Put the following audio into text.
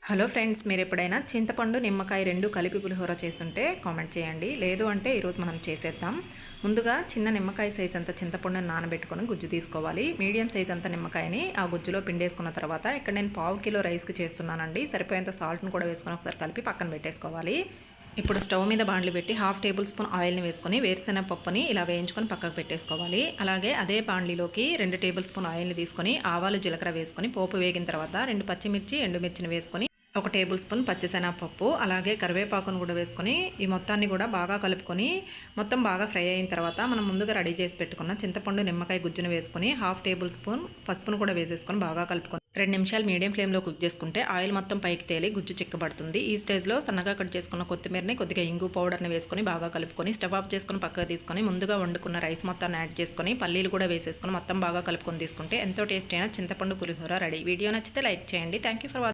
Hello friends, మీరు ఎప్పుడైనా చింతపండు నిమ్మకాయ రెండు కలిపి పులిహోర చేస్తుంటే కామెంట్ చేయండి. లేదు అంటే ఈరోజు మనం చేసేద్దాం. ముందుగా చిన్న నిమ్మకాయ సైజ్ అంత చింతపండుని నానబెట్టుకొని గుజ్జు తీసుకోవాలి. మీడియం సైజ్ అంత నిమ్మకాయని ఆ గుజ్జులో పిండేసుకున్న తర్వాత ఇక్కడ నేను 1/2 కిలో రైస్కి చేస్తున్నానండి. సరిపోయేంత సాల్ట్ని కూడా వేసుకొని ఒకసారి కలిపి పక్కన పెట్టేసుకోవాలి. ఇప్పుడు స్టవ్ మీద బాండ్లు పెట్టి 1/2 టేబుల్ స్పూన్ ఆయిల్ని వేసుకొని వేరుశెనగ పప్పుని ఇలా వేయించుకొని పక్కకు పెట్టేసుకోవాలి. అలాగే అదే బాండ్లీలోకి 2 టేబుల్ స్పూన్ ఆయిల్ని తీసుకొని ఆవాలు జీలకర్ర వేసుకొని పోపు వేగిన తర్వాత 2 పచ్చిమిర్చి ఎండుమిర్చిని వేసుకొని 1 టేబుల్ స్పూన్ పచ్చిశనగపప్పు అలాగే కరివేపాకును కూడా వేసుకొని ఈ మొత్తాన్ని కూడా బాగా కలుపుకొని మొత్తం బాగా ఫ్రై అయిన తర్వాత మనం ముందుగా రెడీ చేసి పెట్టుకున్న చింతపండు నిమ్మకాయ గుజ్జును వేసుకొని 1/2 టేబుల్ స్పూన్ పసుపును కూడా వేసేసుకొని బాగా కలుపుకొని 2 నిమిషాలు మీడియం ఫ్లేమ్లో కుక్ చేసుకుంటే ఆయిల్ మొత్తం పైకి తేలి గుజ్జు చిక్కబడుతుంది. ఈ స్టేజ్లో సన్నగా కట్ చేసుకున్న కొత్తిమీరని కొద్దిగా ఇంగు పౌడర్ని వేసుకొని బాగా కలుపుకొని స్టవ్ ఆఫ్ చేసుకొని పక్కకు తీసుకొని ముందుగా వండుకున్న రైస్ మొత్తాన్ని యాడ్ చేసుకొని పల్లీలు కూడా వేసేసుకొని మొత్తం బాగా కలుపుకొని తీసుకుంటే ఎంతో టేస్టీ అయిన చింతపండు పులిహోర రెడీ. వీడియో నచ్చితే లైక్ చేయండి. Thank you for watching.